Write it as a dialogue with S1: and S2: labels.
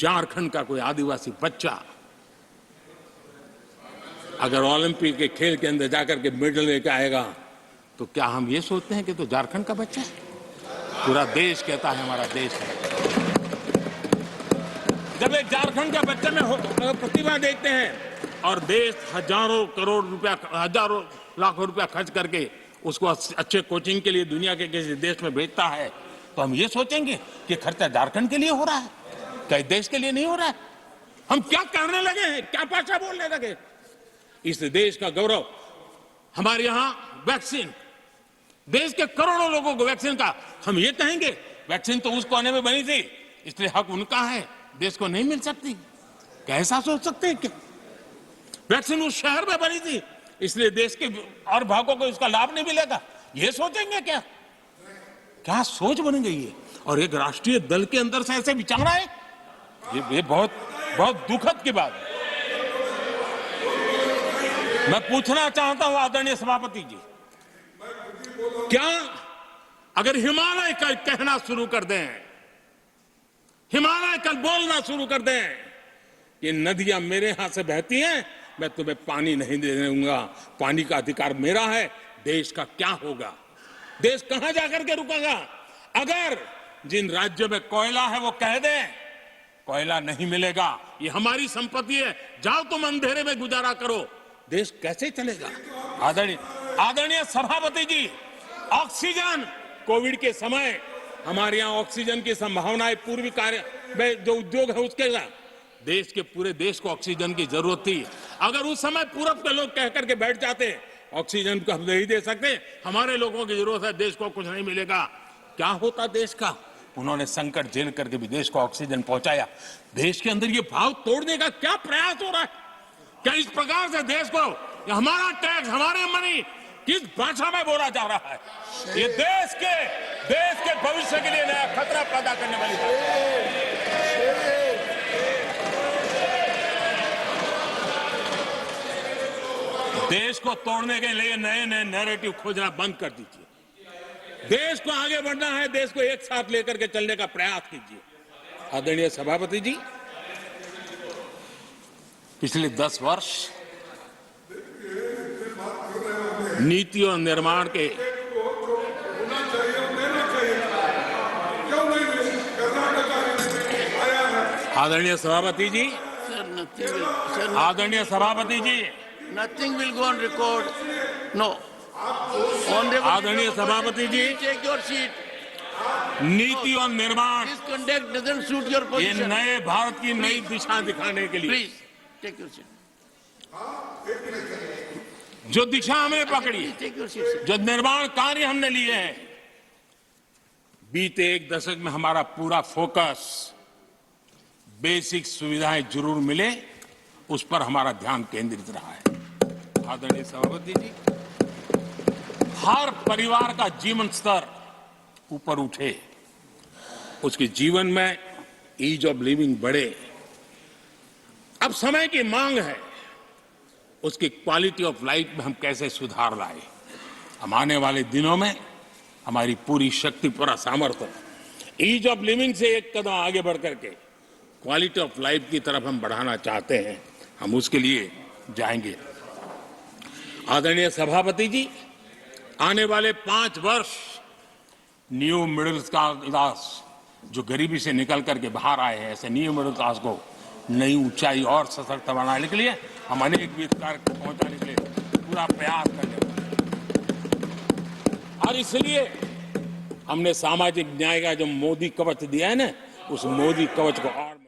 S1: झारखंड का कोई आदिवासी बच्चा अगर ओलंपिक के खेल के अंदर जाकर के मेडल लेकर आएगा तो क्या हम ये सोचते हैं कि तो झारखंड का बच्चा है? पूरा देश कहता है हमारा देश है। जब एक झारखंड के बच्चे में प्रतिभा देखते हैं और देश हजारों करोड़ रुपया, हजारों लाखों रुपया खर्च करके उसको अच्छे कोचिंग के लिए दुनिया के किसी देश में भेजता है, तो हम ये सोचेंगे कि खर्चा झारखंड के लिए हो रहा है, क्या देश के लिए नहीं हो रहा है? हम क्या करने लगे हैं, क्या भाषा बोलने लगे? इस देश का गौरव, हमारे यहां वैक्सीन, देश के करोड़ों लोगों को वैक्सीन का, हम ये कहेंगे वैक्सीन तो उस कोने में बनी थी इसलिए हक उनका है, देश को नहीं मिल सकती? कैसा सोच सकते हैं? क्या वैक्सीन उस शहर में बनी थी इसलिए देश के और भागों को इसका लाभ नहीं मिलेगा? ये सोचेंगे क्या? क्या सोच बन गई है? और एक राष्ट्रीय दल के अंदर से ऐसे विचार है, ये बहुत बहुत दुखद की बात है। मैं पूछना चाहता हूं आदरणीय सभापति जी, क्या अगर हिमालय कल कहना शुरू कर दें, हिमालय कल बोलना शुरू कर दें कि नदियां मेरे यहां से बहती हैं, मैं तुम्हें पानी नहीं देने दूंगा, पानी का अधिकार मेरा है, देश का क्या होगा? देश कहां जाकर के रुकेगा? अगर जिन राज्यों में कोयला है वो कह दें कोयला नहीं मिलेगा, ये हमारी संपत्ति है, जाओ तुम अंधेरे में गुजारा करो, देश कैसे चलेगा? आदरणीय सभापति जी, ऑक्सीजन, कोविड के समय हमारे यहां ऑक्सीजन की संभावनाएं, पूर्वी कार्य में जो उद्योग है उसके देश के पूरे देश को ऑक्सीजन की जरूरत थी। अगर उस समय पूरब के लोग कह करके बैठ जाते ऑक्सीजन को हम नहीं दे सकते, हमारे लोगों की जरूरत है, देश को कुछ नहीं मिलेगा, क्या होता देश का? उन्होंने संकट झेल करके भी देश को ऑक्सीजन पहुंचाया। देश के अंदर ये भाव तोड़ने का क्या प्रयास हो रहा है? क्या इस प्रकार से देश को हमारा टैक्स, हमारे मनी किस भाषा में बोला जा रहा है? ये देश के भविष्य के लिए नया खतरा पैदा करने वाली बात है। देश को तोड़ने के लिए नए नए नैरेटिव खोजना बंद कर दीजिए। देश को आगे बढ़ना है, देश को एक साथ लेकर के चलने का प्रयास कीजिए। आदरणीय सभापति जी, पिछले 10 वर्ष नीति और निर्माण के आदरणीय सभापति जी, आदरणीय सभापति जी,
S2: nothing will go on record. No.
S1: आदरणीय सभापति जी,
S2: take your seat.
S1: नीति और निर्माण,
S2: This conduct doesn't suit your
S1: ये
S2: position.
S1: नए भारत की नई दिशा दिखाने के लिए
S2: Please take your seat.
S1: जो दिशा हमने पकड़ी,
S2: Take your seat. Sir.
S1: जो निर्माण कार्य हमने लिए हैं, बीते 1 दशक में हमारा पूरा फोकस बेसिक सुविधाएं जरूर मिले उस पर हमारा ध्यान केंद्रित रहा है। आदरणीय सभापति जी, हर परिवार का जीवन स्तर ऊपर उठे, उसके जीवन में ईज ऑफ लिविंग बढ़े, अब समय की मांग है उसकी क्वालिटी ऑफ लाइफ में हम कैसे सुधार लाए। हम आने वाले दिनों में हमारी पूरी शक्ति, पूरा सामर्थ्य ईज ऑफ लिविंग से एक कदम आगे बढ़ करके क्वालिटी ऑफ लाइफ की तरफ हम बढ़ाना चाहते हैं, हम उसके लिए जाएंगे। आदरणीय सभापति जी, आने वाले 5 वर्ष न्यू मिडिल क्लास, जो गरीबी से निकल करके बाहर आए हैं, ऐसे न्यू मिडिल क्लास को नई ऊंचाई और सशक्त बनाने के लिए हम अनेक विध कार्य पहुंचाने के लिए पूरा प्रयास करने और इसलिए हमने सामाजिक न्याय का जो मोदी कवच दिया है ना, उस मोदी कवच को और